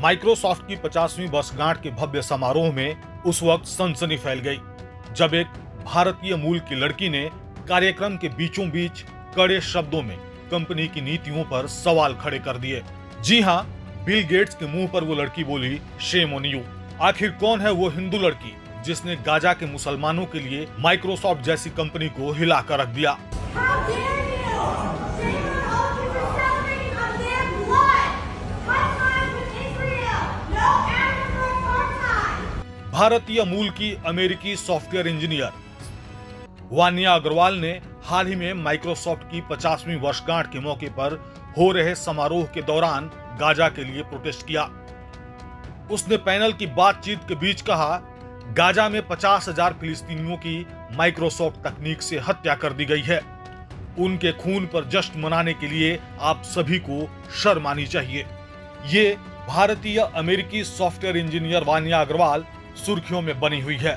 Microsoft की 50वीं वर्षगांठ के भव्य समारोह में उस वक्त सनसनी फैल गई जब एक भारतीय मूल की लड़की ने कार्यक्रम के बीचों बीच कड़े शब्दों में कंपनी की नीतियों पर सवाल खड़े कर दिए। जी हाँ, बिल गेट्स के मुंह पर वो लड़की बोली, शेम ऑन यू। आखिर कौन है वो हिंदू लड़की जिसने गाजा के मुसलमानों के लिए माइक्रोसॉफ्ट जैसी कंपनी को हिला कर रख दिया? भारतीय मूल की अमेरिकी सॉफ्टवेयर इंजीनियर वान्या अग्रवाल ने हाल ही में माइक्रोसॉफ्ट की 50वीं वर्षगांठ के मौके पर हो रहे समारोह के दौरान गाजा के लिए प्रोटेस्ट किया। उसने पैनल की बातचीत के बीच कहा, गाजा में 50,000 फिलिस्तीनियों की माइक्रोसॉफ्ट तकनीक से हत्या कर दी गई है। उनके खून पर जश्न मनाने के लिए आप सभी को शर्म आनी चाहिए। ये भारतीय अमेरिकी सॉफ्टवेयर इंजीनियर वान्या अग्रवाल सुर्खियों में बनी हुई है।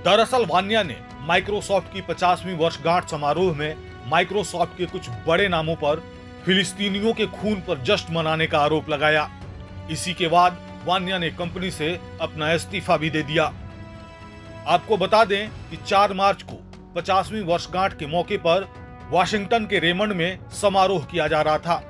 दरअसल वान्या ने माइक्रोसॉफ्ट की 50वीं वर्षगांठ समारोह में माइक्रोसॉफ्ट के कुछ बड़े नामों पर फिलिस्तीनियों के खून पर जश्न मनाने का आरोप लगाया। इसी के बाद वान्या ने कंपनी से अपना इस्तीफा भी दे दिया। आपको बता दें कि 4 मार्च को 50वीं वर्षगांठ के मौके पर वाशिंगटन के रेमंड में समारोह किया जा रहा था।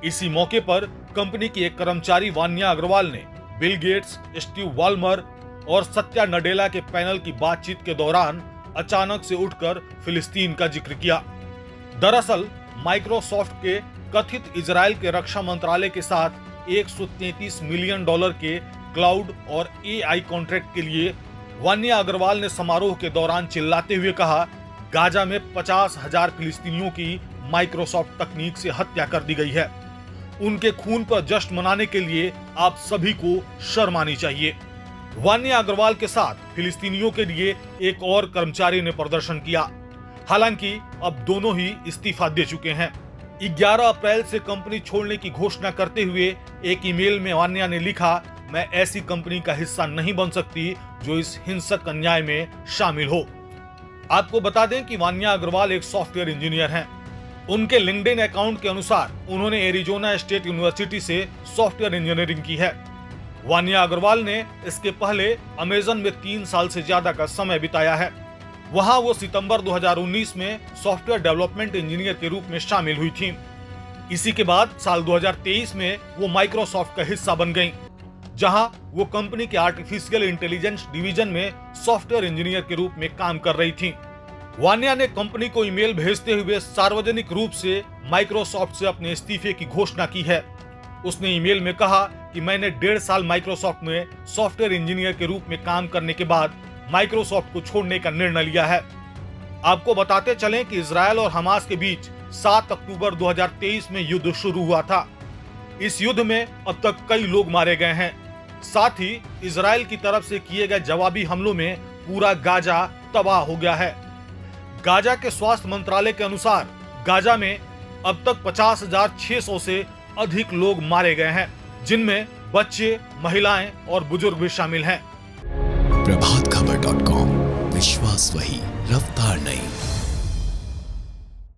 इसी मौके पर कंपनी की एक कर्मचारी वान्या अग्रवाल ने बिल गेट्स, स्टीव बॉलमर और सत्या नडेला के पैनल की बातचीत के दौरान अचानक से उठकर फिलिस्तीन का जिक्र किया। दरअसल माइक्रोसॉफ्ट के कथित इजराइल के रक्षा मंत्रालय के साथ $133 मिलियन के क्लाउड और AI कॉन्ट्रैक्ट के लिए वान्या अग्रवाल ने समारोह के दौरान चिल्लाते हुए कहा, गाजा में 50,000 फिलिस्तीनियों की माइक्रोसॉफ्ट तकनीक से हत्या कर दी गई है। उनके खून पर जश्न मनाने के लिए आप सभी को शर्म आनी चाहिए। वान्या अग्रवाल के साथ फिलिस्तीनियों के लिए एक और कर्मचारी ने प्रदर्शन किया। हालांकि अब दोनों ही इस्तीफा दे चुके हैं। 11 अप्रैल से कंपनी छोड़ने की घोषणा करते हुए एक ईमेल में वान्या ने लिखा, मैं ऐसी कंपनी का हिस्सा नहीं बन सकती जो इस हिंसक अन्याय में शामिल हो। आपको बता दें कि वान्या अग्रवाल एक सॉफ्टवेयर इंजीनियर हैं। उनके लिंक्डइन अकाउंट के अनुसार उन्होंने एरिजोना स्टेट यूनिवर्सिटी से सॉफ्टवेयर इंजीनियरिंग की है। वान्या अग्रवाल ने इसके पहले अमेजन में 3 साल से ज्यादा का समय बिताया है। वहां वो सितंबर 2019 में सॉफ्टवेयर डेवलपमेंट इंजीनियर के रूप में शामिल हुई थीं। इसी के बाद साल 2023 में वो माइक्रोसॉफ्ट का हिस्सा बन गईं, जहां वो कंपनी के आर्टिफिशियल इंटेलिजेंस डिवीजन में सॉफ्टवेयर इंजीनियर के रूप में काम कर रही थीं। वान्या ने कंपनी को ईमेल भेजते हुए सार्वजनिक रूप से माइक्रोसॉफ्ट से अपने इस्तीफे की घोषणा की है। उसने ईमेल में कहा कि मैंने 1.5 साल माइक्रोसॉफ्ट में सॉफ्टवेयर इंजीनियर के रूप में काम करने के बाद माइक्रोसॉफ्ट को छोड़ने का निर्णय लिया है। आपको बताते चलें कि इजरायल और हमास के बीच 7 अक्टूबर 2023 में युद्ध शुरू हुआ था। इस युद्ध में अब तक कई लोग मारे गए हैं। साथ ही इजरायल की तरफ से किए गए जवाबी हमलों में पूरा गाजा तबाह हो गया है। गाजा के स्वास्थ्य मंत्रालय के अनुसार गाजा में अब तक 50,600 से अधिक लोग मारे गए हैं, जिनमें बच्चे, महिलाएं और बुजुर्ग भी शामिल हैं। प्रभातखबर.com, विश्वास वही, रफ्तार नहीं।